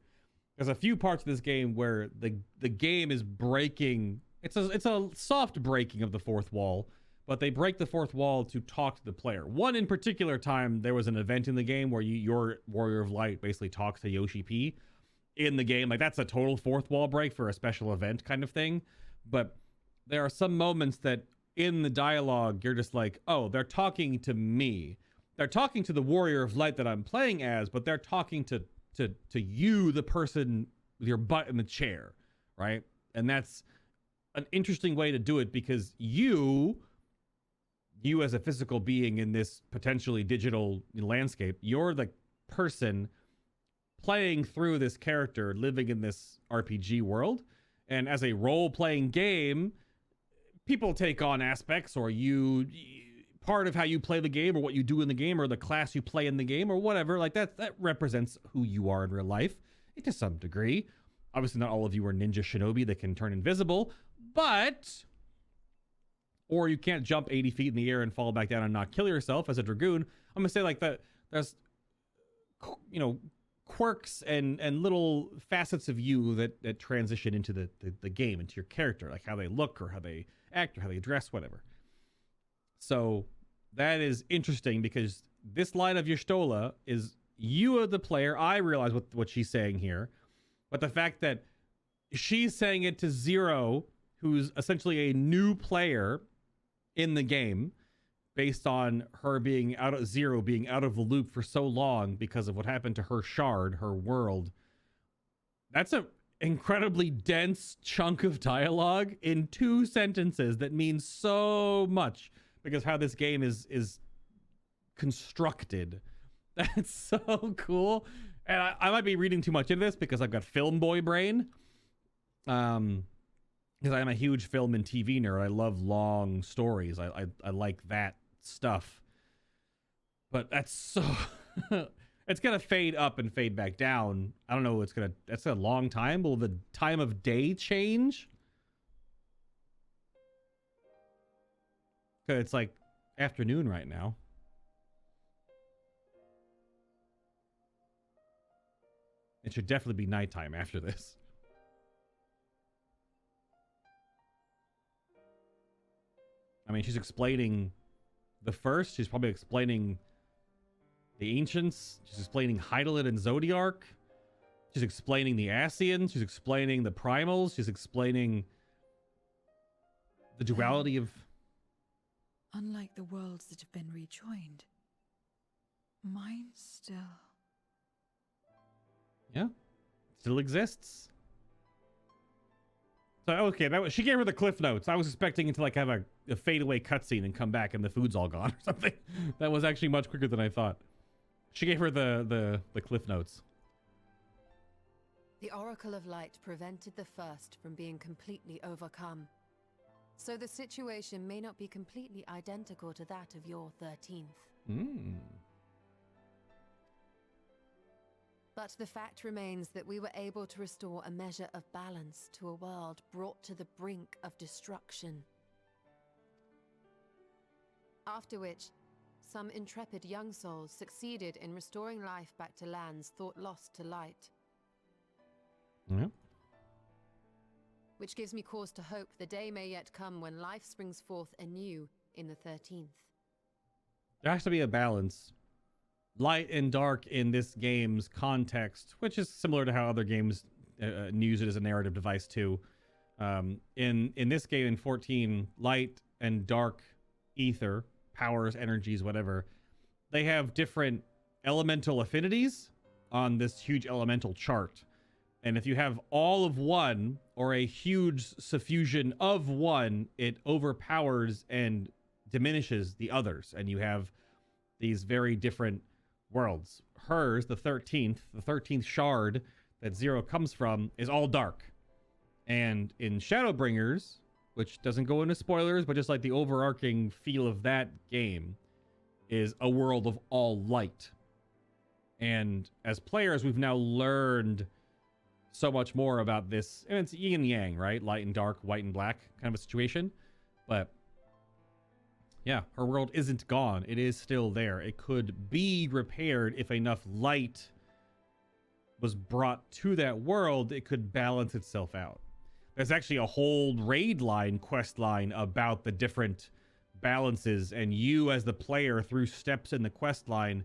There's a few parts of this game where the game is breaking. It's a soft breaking of the fourth wall, but they break the fourth wall to talk to the player. One in particular time, there was an event in the game where your Warrior of Light basically talks to Yoshi P in the game. Like, that's a total fourth wall break for a special event kind of thing. But there are some moments that in the dialogue, you're just like, oh, they're talking to me. They're talking to the Warrior of Light that I'm playing as, but they're talking to you, the person with your butt in the chair, right? And that's an interesting way to do it, because you you as a physical being in this potentially digital landscape. You're the person playing through this character, living in this RPG world. And as a role-playing game, people take on aspects, or part of how you play the game, or what you do in the game, or the class you play in the game, or whatever. Like that represents who you are in real life to some degree. Obviously, not all of you are ninja shinobi that can turn invisible, but... Or you can't jump 80 feet in the air and fall back down and not kill yourself as a dragoon. I'm gonna say like that. There's, you know, quirks and little facets of you that transition into the game, into your character, like how they look or how they act or how they dress, whatever. So that is interesting because this line of Y'shtola is you are the player. I realize what she's saying here, but the fact that she's saying it to Zero, who's essentially a new player in the game, based on her being out of the loop for so long because of what happened to her shard, her world. That's an incredibly dense chunk of dialogue in 2 sentences that means so much because how this game is constructed. That's so cool. And I might be reading too much into this because I've got film boy brain. Because I'm a huge film and TV nerd. I love long stories. I like that stuff. But that's so... it's going to fade up and fade back down. I don't know. That's a long time. Will the time of day change? Because it's like afternoon right now. It should definitely be nighttime after this. I mean, she's explaining the first. She's probably explaining the ancients. She's explaining Hydalit and Zodiark. She's explaining the Ascians. She's explaining the primals. She's explaining the duality of... Unlike the worlds that have been rejoined, mine still... Yeah, still exists. So, okay, she gave her the cliff notes. I was expecting it to like have a fadeaway cutscene and come back and the food's all gone or something. That was actually much quicker than I thought. She gave her the cliff notes. The Oracle of Light prevented the first from being completely overcome. So the situation may not be completely identical to that of your 13th. But the fact remains that we were able to restore a measure of balance to a world brought to the brink of destruction. After which, some intrepid young souls succeeded in restoring life back to lands thought lost to light. Yeah. Which gives me cause to hope the day may yet come when life springs forth anew in the 13th. There has to be a balance. Light and dark in this game's context, which is similar to how other games use it as a narrative device too. In this game in 14, light and dark ether, powers, energies, whatever, they have different elemental affinities on this huge elemental chart. And if you have all of one or a huge suffusion of one, it overpowers and diminishes the others. And you have these very different worlds. Hers, the 13th shard that Zero comes from, is all dark. And in Shadowbringers, which doesn't go into spoilers, but just like the overarching feel of that game, is a world of all light. And as players, we've now learned so much more about this. And it's yin and yang, right? Light and dark, white and black kind of a situation. But yeah, her world isn't gone. It is still there. It could be repaired if enough light was brought to that world. It could balance itself out. There's actually a whole raid line, quest line about the different balances, and you as the player through steps in the quest line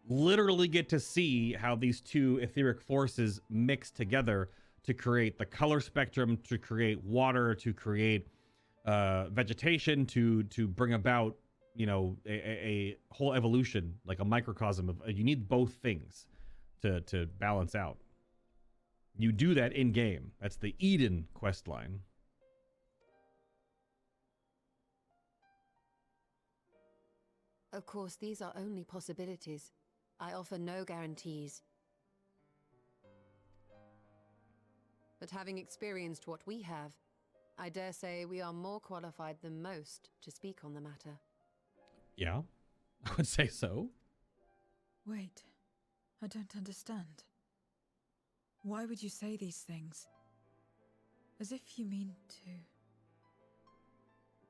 literally get to see how these two etheric forces mix together to create the color spectrum, to create water, to create vegetation, to bring about, you know, a whole evolution, like a microcosm of you need both things to balance out. You do that in game. That's the Eden quest line. Of course, these are only possibilities. I offer no guarantees. But having experienced what we have, I dare say we are more qualified than most to speak on the matter. Yeah, I would say so. Wait, I don't understand. Why would you say these things? As if you mean to...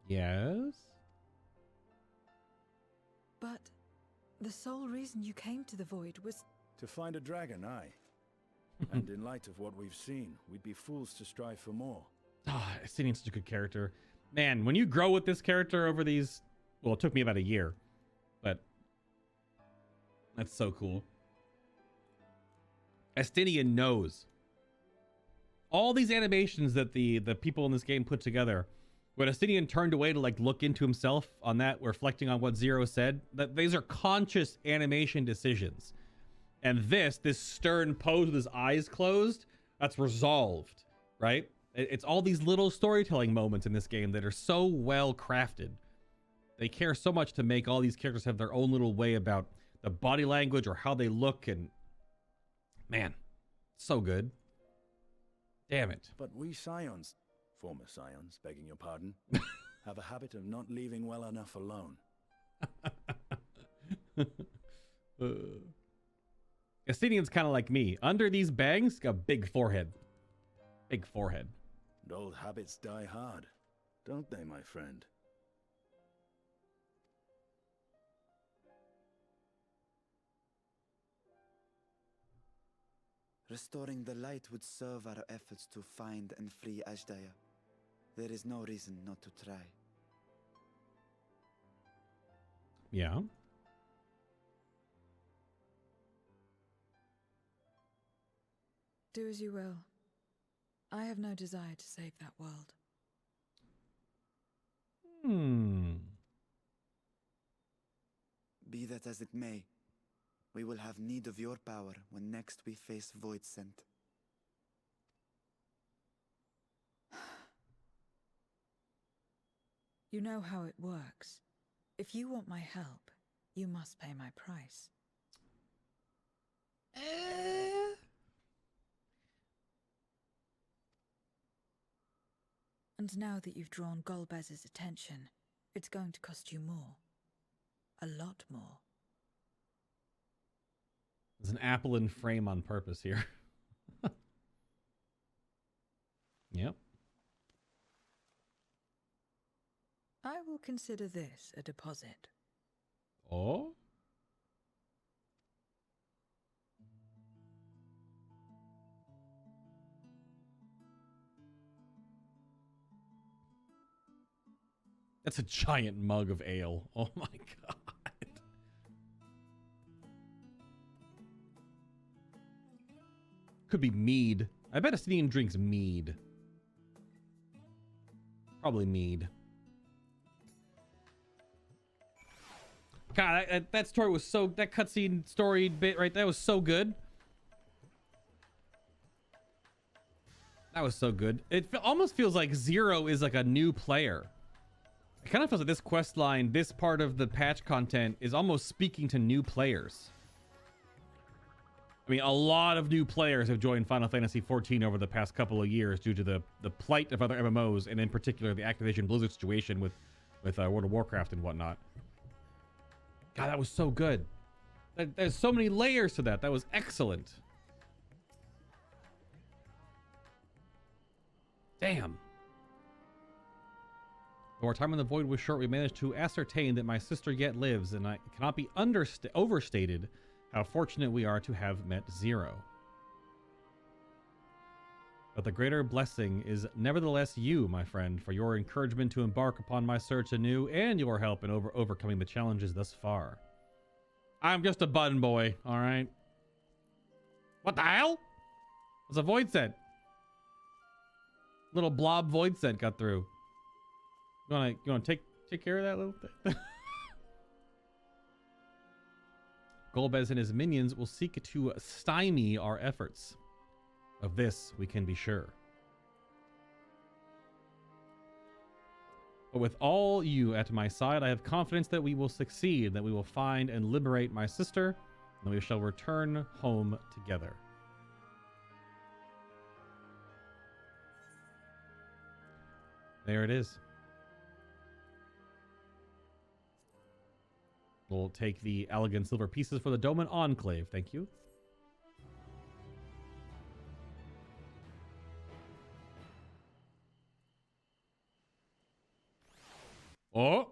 Yes? But the sole reason you came to the Void was... To find a dragon, aye. And in light of what we've seen, we'd be fools to strive for more. Ah, Estinian's such a good character. Man, when you grow with this character over these... Well, it took me about a year. But... That's so cool. Estinian knows. All these animations that the people in this game put together, when Estinian turned away to like look into himself on that, reflecting on what Zero said, that these are conscious animation decisions. And this stern pose with his eyes closed, that's resolved, right? It's all these little storytelling moments in this game that are so well crafted. They care so much to make all these characters have their own little way about the body language or how they look, and man, so good. Damn it. But we Scions, former Scions, begging your pardon, have a habit of not leaving well enough alone. Estinian's kind of like me. Under these bangs, got a big forehead. Big forehead. And old habits die hard, don't they, my friend? Restoring the light would serve our efforts to find and free Ashdaya. There is no reason not to try. Yeah. Do as you will. I have no desire to save that world. Be that as it may, we will have need of your power when next we face Voidsent. You know how it works. If you want my help, you must pay my price. And now that you've drawn Golbez's attention, it's going to cost you more. A lot more. There's an apple in frame on purpose here. Yep. I will consider this a deposit. Oh? That's a giant mug of ale. Oh my god. Could be mead. I bet Estinian drinks mead. Probably mead. God, that story was so... That cutscene story bit right, that was so good. That was so good. It almost feels like Zero is like a new player. It kind of feels like this quest line, this part of the patch content is almost speaking to new players. I mean, a lot of new players have joined Final Fantasy XIV over the past couple of years due to the plight of other MMOs, and in particular the Activision Blizzard situation with World of Warcraft and whatnot. God, that was so good. There's so many layers to that. That was excellent. Damn. Though our time in the Void was short, we managed to ascertain that my sister yet lives, and it cannot be overstated how fortunate we are to have met Zero. But the greater blessing is nevertheless you, my friend, for your encouragement to embark upon my search anew and your help in overcoming the challenges thus far. I'm just a button boy, all right? What the hell? It's a void scent. Little blob void scent got through. You wanna take care of that little thing? Golbez and his minions will seek to stymie our efforts. Of this, we can be sure. But with all you at my side, I have confidence that we will succeed, that we will find and liberate my sister, and we shall return home together. There it is. We'll take the elegant silver pieces for the Doman Enclave. Thank you. Oh!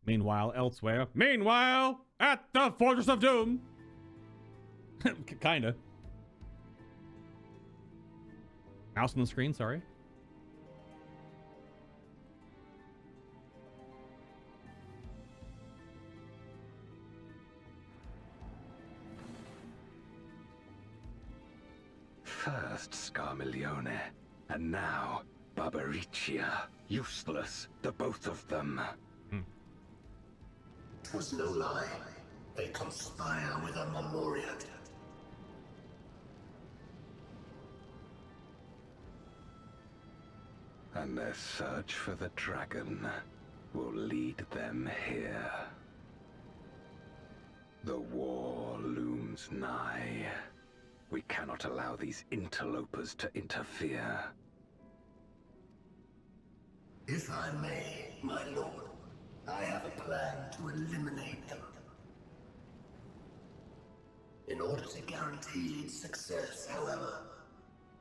Meanwhile, elsewhere. Meanwhile, at the Fortress of Doom! Kinda. Mouse on the screen, sorry. First Scarmiglione, and now Barbariccia. Useless, the both of them. 'Twas no lie. They conspire with a Memoriat. And their search for the dragon will lead them here. The war looms nigh. We cannot allow these interlopers to interfere. If I may, my lord, I have a plan to eliminate them. In order to guarantee its success, however,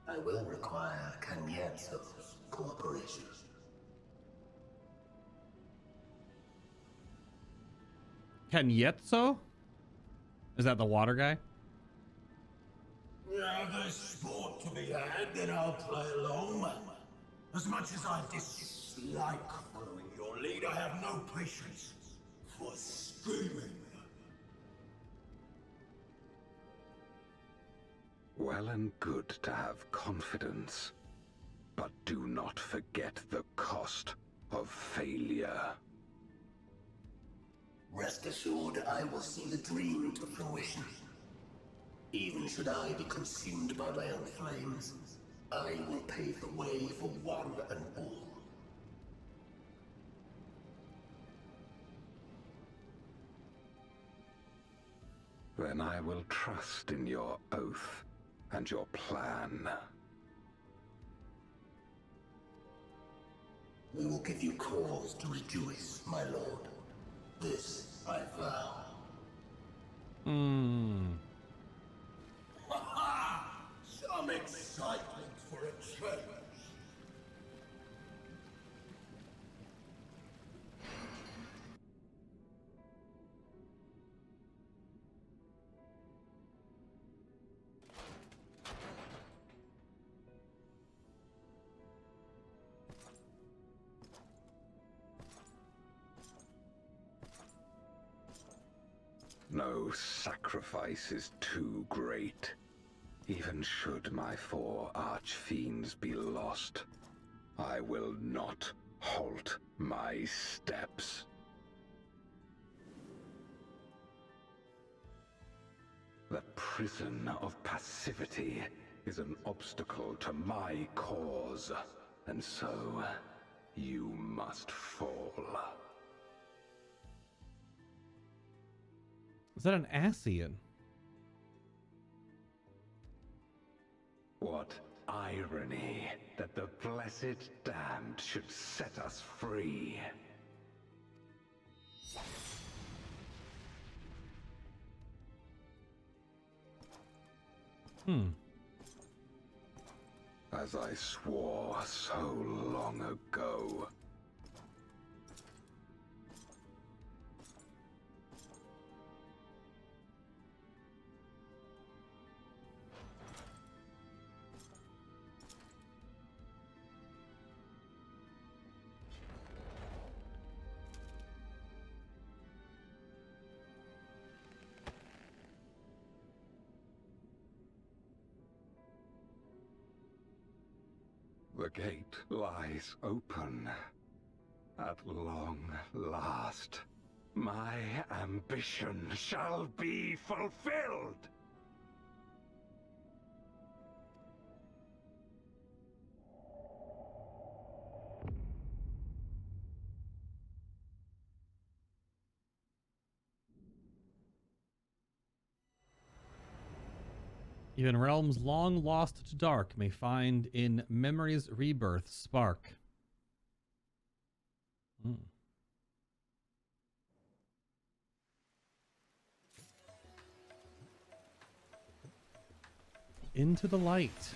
I will require Cagnazzo's cooperation. Cagnazzo? Is that the water guy? Now there's sport to be had, then I'll play along. As much as I dislike following your lead, I have no patience for scheming. Well and good to have confidence, but do not forget the cost of failure. Rest assured, I will see the dream to fruition. Even should I be consumed by my own flames, I will pave the way for one and all. Then I will trust in your oath and your plan. We will give you cause to rejoice, my lord. This I vow. Some excitement for a change. No sacrifice is too great. Even should my 4 archfiends be lost, I will not halt my steps. The prison of passivity is an obstacle to my cause, and so you must fall. Is that an Asian? What irony that the blessed damned should set us free. As I swore so long ago. The gate lies open. At long last, my ambition shall be fulfilled! Even realms long lost to dark may find in memory's rebirth spark. Into the light.